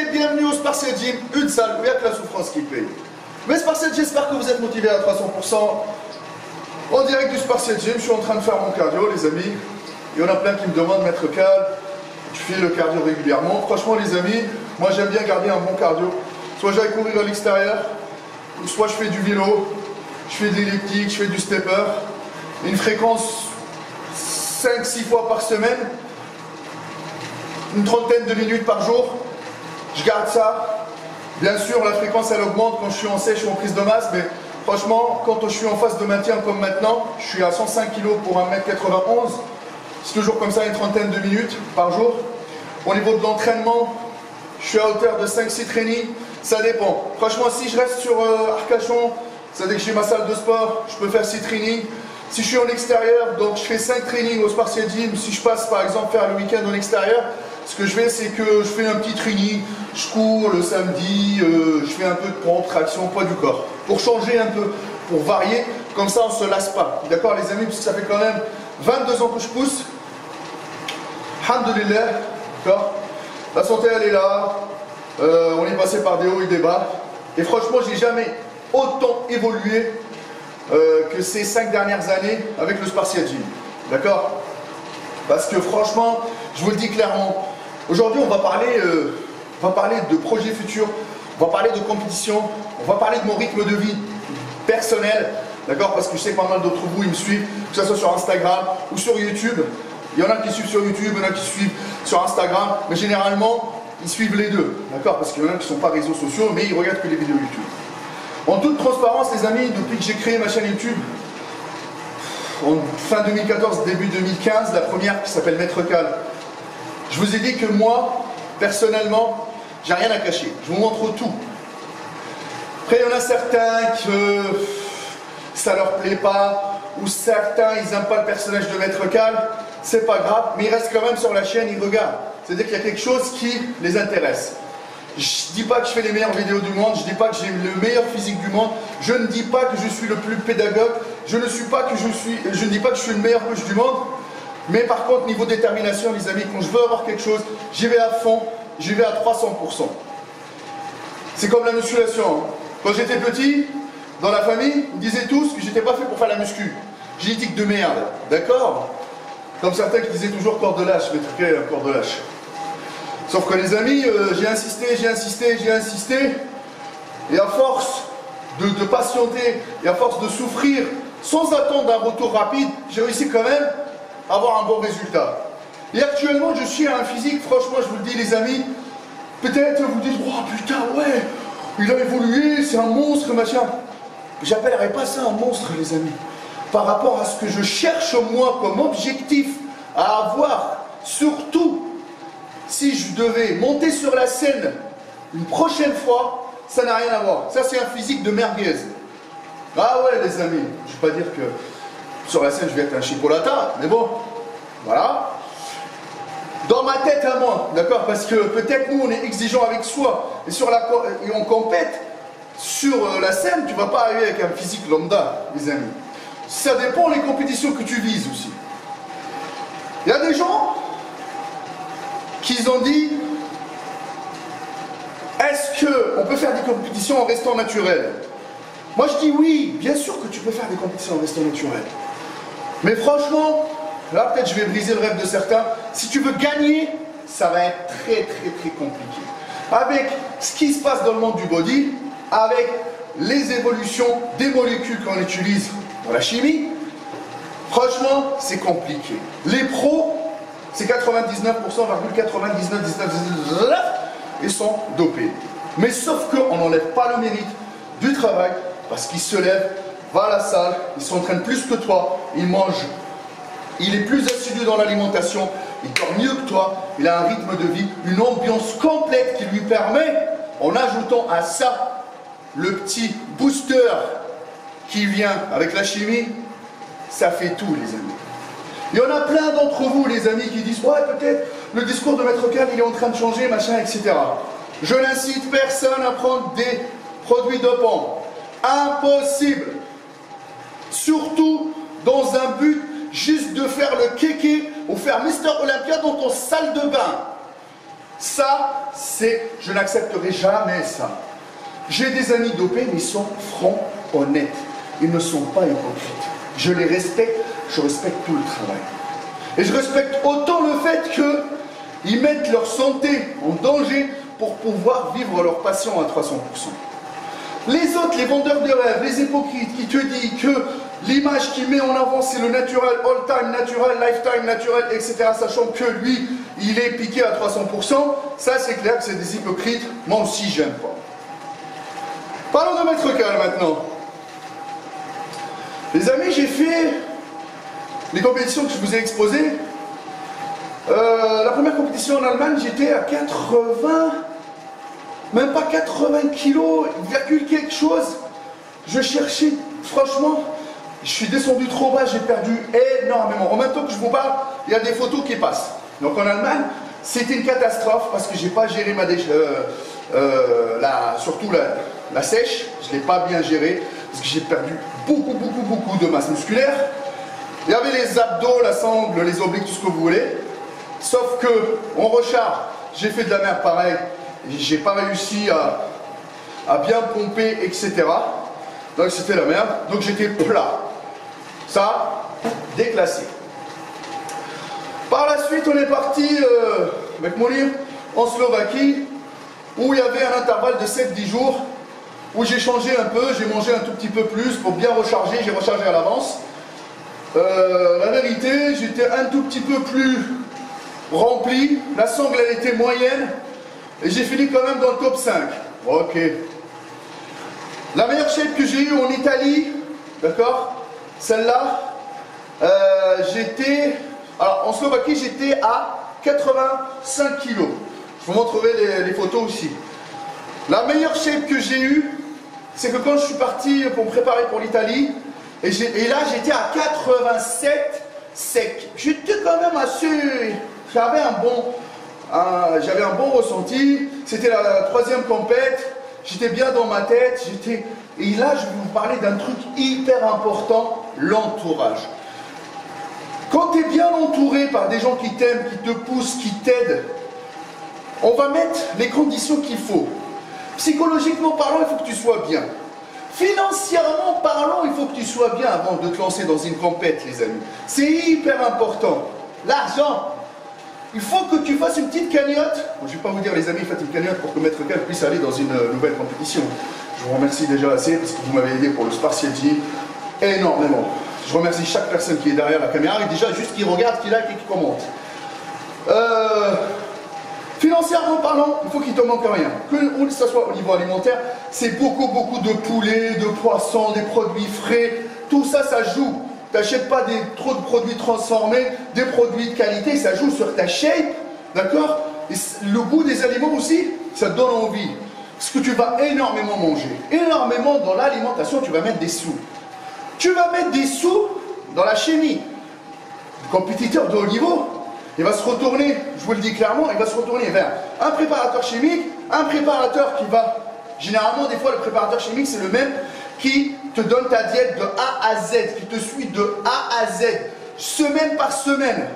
bienvenue au Spartiate Gym, une salle où il n'y a que la souffrance qui paye. Mais Spartiate, j'espère que vous êtes motivés à 300%. En direct du Spartiate Gym, je suis en train de faire mon cardio, les amis. Il y en a plein qui me demandent, Maître Cal, tu fais le cardio régulièrement. Franchement, les amis, moi j'aime bien garder un bon cardio. Soit j'aille courir à l'extérieur, soit je fais du vélo, je fais de l'elliptique, je fais du stepper. Une fréquence 5-6 fois par semaine, une trentaine de minutes par jour. Je garde ça. Bien sûr, la fréquence elle augmente quand je suis en sèche ou en prise de masse, mais franchement, quand je suis en phase de maintien comme maintenant, je suis à 105 kg pour 1m91. C'est toujours comme ça, une trentaine de minutes par jour. Au niveau de l'entraînement, je suis à hauteur de 5-6 trainings. Ça dépend. Franchement, si je reste sur Arcachon, c'est-à-dire que j'ai ma salle de sport, je peux faire 6 trainings. Si je suis en extérieur, donc je fais 5 trainings au Spartiate Gym. Si je passe par exemple faire le week-end en extérieur, ce que je fais, c'est que je fais un petit training. Je cours le samedi, je fais un peu de pompe, traction, poids du corps. Pour changer un peu, pour varier, comme ça on ne se lasse pas. D'accord les amis, parce que ça fait quand même 22 ans que je pousse. Alhamdulillah, d'accord. La santé elle est là, on est passé par des hauts et des bas. Et franchement, j'ai jamais autant évolué que ces 5 dernières années avec le Spartiate Gym. D'accord? Parce que franchement, je vous le dis clairement, aujourd'hui on va parler de projets futurs, on va parler de compétition, on va parler de mon rythme de vie personnel, d'accord? Parce que je sais que pas mal d'entre vous ils me suivent, que ce soit sur Instagram ou sur YouTube. Il y en a qui suivent sur YouTube, il y en a qui suivent sur Instagram, mais généralement ils suivent les deux, d'accord? Parce qu'il y en a qui ne sont pas réseaux sociaux, mais ils regardent que les vidéos YouTube. En toute transparence les amis, depuis que j'ai créé ma chaîne YouTube, en fin 2014, début 2015, la première qui s'appelle Maître Cal, je vous ai dit que moi, personnellement, j'ai rien à cacher. Je vous montre tout. Après, il y en a certains que ça leur plaît pas, ou certains, ils n'aiment pas le personnage de Maître Cal. C'est pas grave, mais ils restent quand même sur la chaîne, ils regardent. C'est-à-dire qu'il y a quelque chose qui les intéresse. Je ne dis pas que je fais les meilleures vidéos du monde, je ne dis pas que j'ai le meilleur physique du monde, je ne dis pas que je suis le plus pédagogue, je ne dis pas que je suis le meilleur coach du monde, mais par contre, niveau détermination, les amis, quand je veux avoir quelque chose, j'y vais à fond, j'y vais à 300%. C'est comme la musculation. Hein. Quand j'étais petit, dans la famille, ils disaient tous que j'étais pas fait pour faire la muscu. Génétique de merde, d'accord? Comme certains qui disaient toujours corps de lâche, mais truqué, corps de lâche. Sauf que les amis, j'ai insisté, et à force de patienter, et à force de souffrir, sans attendre un retour rapide, j'ai réussi quand même à avoir un bon résultat. Et actuellement, je suis à un physique, franchement, je vous le dis les amis, peut-être vous dites, oh putain, ouais, il a évolué, c'est un monstre, machin. J'appellerais pas ça un monstre, les amis. Par rapport à ce que je cherche moi comme objectif à avoir, surtout, si je devais monter sur la scène une prochaine fois, ça n'a rien à voir. Ça, c'est un physique de merguez. Ah ouais, les amis, je ne vais pas dire que sur la scène, je vais être un chipolata, mais bon, voilà. Dans ma tête à moi, d'accord? Parce que peut-être nous, on est exigeant avec soi, et on compète sur la scène, tu ne vas pas arriver avec un physique lambda, les amis. Ça dépend des compétitions que tu vises aussi. Il y a des gens qui ont dit, est-ce qu'on peut faire des compétitions en restant naturel? Moi je dis oui, bien sûr que tu peux faire des compétitions en restant naturel. Mais franchement, là peut-être je vais briser le rêve de certains, si tu veux gagner, ça va être très compliqué. Avec ce qui se passe dans le monde du body, avec les évolutions des molécules qu'on utilise dans la chimie, franchement c'est compliqué. Les pros, c'est 99%, 99,99%, ils sont dopés. Mais sauf qu'on n'enlève pas le mérite du travail, parce qu'ils se lèvent, va à la salle, ils s'entraînent plus que toi, ils mangent, il est plus assidu dans l'alimentation, il dort mieux que toi, il a un rythme de vie, une ambiance complète qui lui permet, en ajoutant à ça le petit booster qui vient avec la chimie, ça fait tout les amis. Il y en a plein d'entre vous les amis qui disent ouais peut-être le discours de Maître Cal il est en train de changer machin etc. Je n'incite personne à prendre des produits dopants. Impossible. Surtout dans un but juste de faire le kéké ou faire Mister Olympia dans ton salle de bain. Ça, je n'accepterai jamais ça. J'ai des amis dopés, mais ils sont francs, honnêtes. Ils ne sont pas hypocrites. Je les respecte, je respecte tout le travail. Et je respecte autant le fait qu'ils mettent leur santé en danger pour pouvoir vivre leur passion à 300%. Les autres, les vendeurs de rêves, les hypocrites qui te disent que l'image qu'il met en avant c'est le naturel, all-time naturel, lifetime naturel, etc. Sachant que lui, il est piqué à 300%, ça c'est clair que c'est des hypocrites. Moi aussi, j'aime pas. Parlons de Maître Cal maintenant. Les amis, j'ai fait les compétitions que je vous ai exposées. La première compétition en Allemagne, j'étais à 80, même pas 80 kilos, virgule quelque chose. Je cherchais, franchement, je suis descendu trop bas, j'ai perdu énormément. En même temps que je vous parle, il y a des photos qui passent. Donc en Allemagne, c'était une catastrophe parce que j'ai pas géré ma surtout la sèche, je l'ai pas bien géré parce que j'ai perdu beaucoup de masse musculaire. Il y avait les abdos, la sangle, les obliques, tout ce que vous voulez. Sauf que on recharge, j'ai fait de la merde pareil, j'ai pas réussi à bien pomper, etc. Donc c'était la merde, donc j'étais plat. Ça, déclassé. Par la suite, on est parti avec mon livre en Slovaquie, où il y avait un intervalle de 7-10 jours, où j'ai changé un peu, j'ai mangé un tout petit peu plus pour bien recharger, j'ai rechargé à l'avance. La vérité, j'étais un tout petit peu plus rempli, la sangle elle était moyenne, et j'ai fini quand même dans le top 5. Ok. La meilleure shape que j'ai eue en Italie, d'accord, celle-là, alors en Slovaquie j'étais à 85 kilos. Je vous montrerai les photos aussi. La meilleure shape que j'ai eue, c'est que quand je suis parti pour me préparer pour l'Italie, et là j'étais à 87 sec. J'étais quand même assez... J'avais un bon ressenti. C'était la 3e compète. J'étais bien dans ma tête. Et là, je vais vous parler d'un truc hyper important, l'entourage. Quand tu es bien entouré par des gens qui t'aiment, qui te poussent, qui t'aident, on va mettre les conditions qu'il faut. Psychologiquement parlant, il faut que tu sois bien. Financièrement parlant, il faut que tu sois bien avant de te lancer dans une compète, les amis. C'est hyper important. L'argent, il faut que tu fasses une petite cagnotte. Je ne vais pas vous dire, les amis, faites une cagnotte pour que Maître Cal puisse aller dans une nouvelle compétition. Je vous remercie déjà assez parce que vous m'avez aidé pour le Spartiati énormément. Je remercie chaque personne qui est derrière la caméra et déjà juste qui regarde, qui like et qui commente. Financièrement parlant, il faut qu'il ne te manque rien. Que ce soit au niveau alimentaire, c'est beaucoup de poulet, de poissons, des produits frais. Tout ça, ça joue. Tu n'achètes pas trop de produits transformés, des produits de qualité, ça joue sur ta shape, d'accord? Et le goût des aliments aussi, ça te donne envie. Parce que tu vas énormément manger. Énormément dans l'alimentation, tu vas mettre des sous. Tu vas mettre des sous dans la chimie. Le compétiteur de haut niveau, il va se retourner, je vous le dis clairement, il va se retourner vers un préparateur chimique, un préparateur qui va... Généralement, des fois, le préparateur chimique, c'est le même qui te donne ta diète de A à Z, qui te suit de A à Z, semaine par semaine,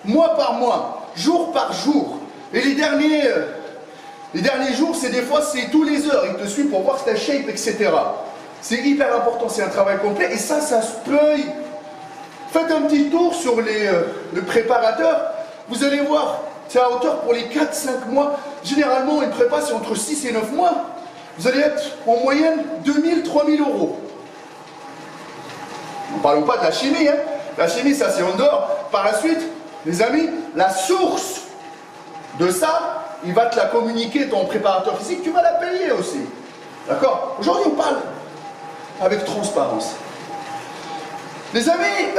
mois par mois, jour par jour. Et les derniers jours, c'est des fois, c'est tous les heures, il te suit pour voir ta shape, etc. C'est hyper important, c'est un travail complet, et ça se paye. Faites un petit tour sur le préparateur, vous allez voir, c'est à hauteur pour les 4-5 mois. Généralement, une prépa, c'est entre 6 et 9 mois. Vous allez être en moyenne 2000-3000 euros. Ne parlons pas de la chimie, hein. La chimie, ça c'est en dehors. Par la suite, les amis, la source de ça, il va te la communiquer, ton préparateur physique, tu vas la payer aussi. D'accord? Aujourd'hui, on parle avec transparence. Les amis,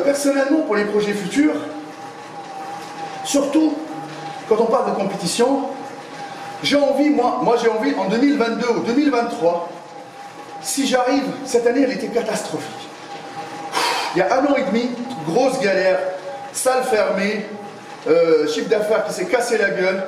personnellement, pour les projets futurs, surtout quand on parle de compétition, j'ai envie, moi j'ai envie en 2022 ou 2023, si j'arrive, cette année elle était catastrophique. Il y a 1 an et demi, grosse galère, salle fermée, chiffre d'affaires qui s'est cassé la gueule,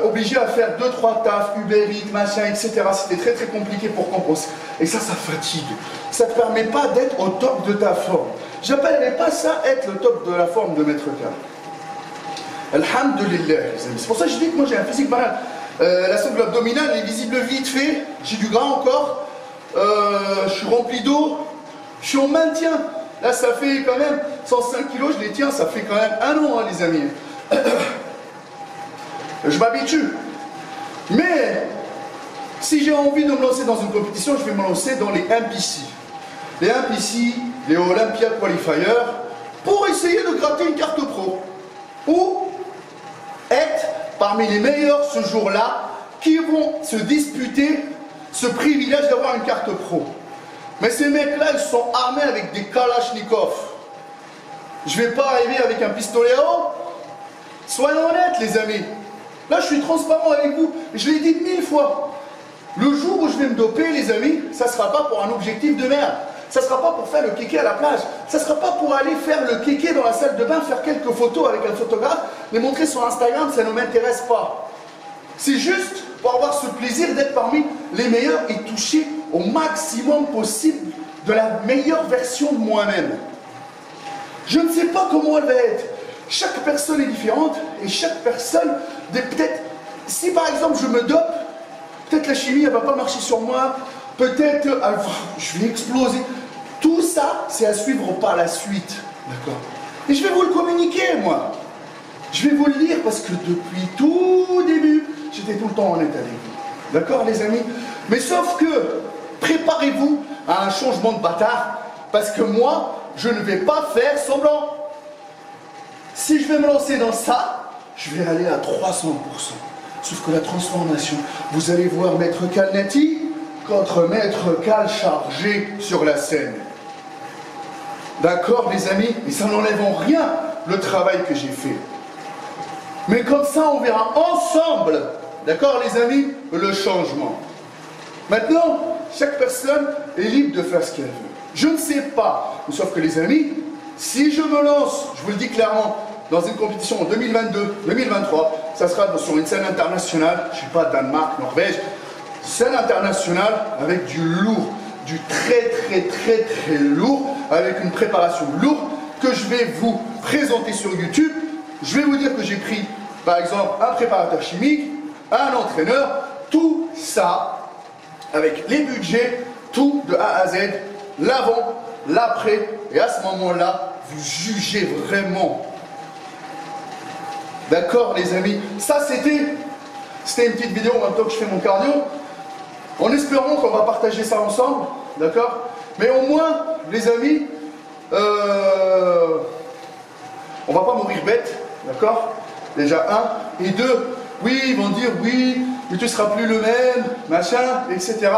obligé à faire 2-3 tafs, Uber Eats, machin, etc. C'était très compliqué pour compenser. Et ça fatigue. Ça ne te permet pas d'être au top de ta forme. J'appellerais pas ça être le top de la forme de Maître Cal. Alhamdulillah, les amis. C'est pour ça que je dis que moi j'ai un physique banal. La sangle abdominale est visible vite fait. J'ai du gras encore. Je suis rempli d'eau. Je suis en maintien. Là, ça fait quand même 105 kilos, je les tiens. Ça fait quand même 1 an, hein, les amis. Je m'habitue. Mais si j'ai envie de me lancer dans une compétition, je vais me lancer dans les MPC. Les MPC, les Olympia Qualifiers, pour essayer de gratter une carte pro. Ou être parmi les meilleurs ce jour-là qui vont se disputer ce privilège d'avoir une carte pro. Mais ces mecs-là, ils sont armés avec des Kalachnikov. Je ne vais pas arriver avec un pistolet à eau. Soyons honnêtes, les amis. Là, je suis transparent avec vous. Je l'ai dit 1000 fois. Le jour où je vais me doper, les amis, ça ne sera pas pour un objectif de merde. Ça ne sera pas pour faire le kéké à la plage. Ça ne sera pas pour aller faire le kéké dans la salle de bain, faire quelques photos avec un photographe, les montrer sur Instagram, ça ne m'intéresse pas. C'est juste pour avoir ce plaisir d'être parmi les meilleurs et toucher au maximum possible de la meilleure version de moi-même. Je ne sais pas comment elle va être. Chaque personne est différente et chaque personne, peut-être, si par exemple je me dope, peut-être la chimie elle ne va pas marcher sur moi, peut-être je vais exploser. Tout ça, c'est à suivre par la suite. D'accord? Et je vais vous le communiquer, moi. Je vais vous le dire parce que depuis tout début, j'étais tout le temps honnête avec vous. D'accord, les amis? Mais sauf que, préparez-vous à un changement de bâtard parce que moi, je ne vais pas faire semblant. Si je vais me lancer dans ça, je vais aller à 300%. Sauf que la transformation, vous allez voir Maître Kalnati contre Maître Kal chargé sur la scène. D'accord, les amis? Et ça n'enlève en rien le travail que j'ai fait. Mais comme ça, on verra ensemble, d'accord, les amis, le changement. Maintenant, chaque personne est libre de faire ce qu'elle veut. Je ne sais pas, sauf que les amis, si je me lance, je vous le dis clairement, dans une compétition en 2022, 2023, ça sera sur une scène internationale, je ne sais pas, Danemark, Norvège, scène internationale avec du lourd, du très lourd, avec une préparation lourde que je vais vous présenter sur YouTube. Je vais vous dire que j'ai pris, par exemple, un préparateur chimique, un entraîneur, tout ça, avec les budgets, tout de A à Z, l'avant, l'après, et à ce moment-là, vous jugez vraiment. D'accord, les amis? Ça, c'était une petite vidéo en même temps que je fais mon cardio, en espérant qu'on va partager ça ensemble, d'accord? Mais au moins, les amis, on va pas mourir bête, d'accord? Déjà, 1. Et 2, oui, ils vont dire, oui, mais tu seras plus le même, machin, etc.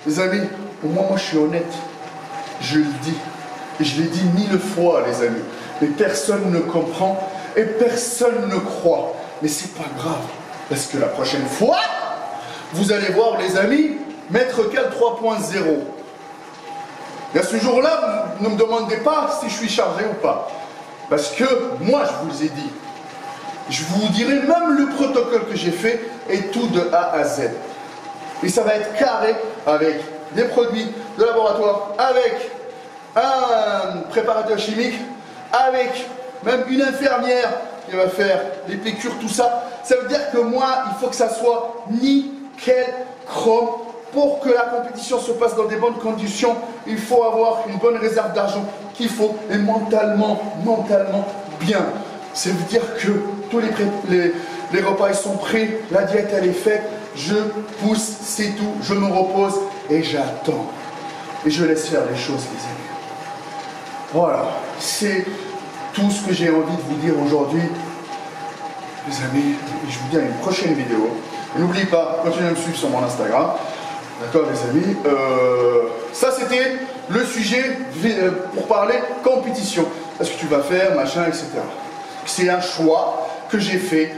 Les amis, au moins, moi, je suis honnête. Je le dis. Et je l'ai dit 1000 fois, les amis. Mais personne ne comprend et personne ne croit. Mais c'est pas grave. Parce que la prochaine fois, vous allez voir, les amis, Maître Kal 3.0. Et à ce jour-là, ne me demandez pas si je suis chargé ou pas. Parce que moi, je vous ai dit. Je vous dirai même le protocole que j'ai fait et tout de A à Z. Et ça va être carré avec des produits de laboratoire, avec un préparateur chimique, avec même une infirmière qui va faire les piqûres, tout ça. Ça veut dire que moi, il faut que ça soit nickel, chrome. Pour que la compétition se passe dans des bonnes conditions, il faut avoir une bonne réserve d'argent qu'il faut et mentalement bien. Ça veut dire que tous les repas ils sont prêts, la diète elle est faite, je pousse, c'est tout, je me repose et j'attends. Et je laisse faire les choses, les amis. Voilà, c'est tout ce que j'ai envie de vous dire aujourd'hui. Les amis, je vous dis à une prochaine vidéo. N'oubliez pas, continuez à me suivre sur mon Instagram. D'accord, les amis. Ça, c'était le sujet pour parler compétition. Est-ce que tu vas faire, machin, etc. C'est un choix que j'ai fait.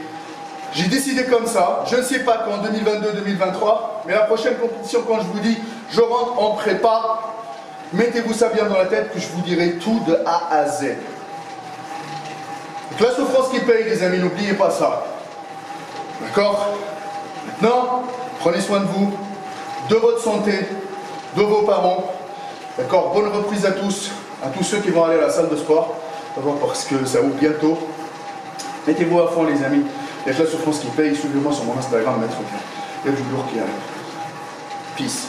J'ai décidé comme ça. Je ne sais pas quand, 2022-2023. Mais la prochaine compétition, quand je vous dis, je rentre en prépa, mettez-vous ça bien dans la tête que je vous dirai tout de A à Z. Donc la souffrance qui paye, les amis, n'oubliez pas ça. D'accord? Maintenant, prenez soin de vous, de votre santé, de vos parents. D'accord? Bonne reprise à tous ceux qui vont aller à la salle de sport. D'abord parce que ça ouvre bientôt. Mettez-vous à fond les amis. Il y a que la souffrance qui paye. Suivez-moi sur mon Instagram, Maître Pierre. Il y a du lourd qui arrive. Peace.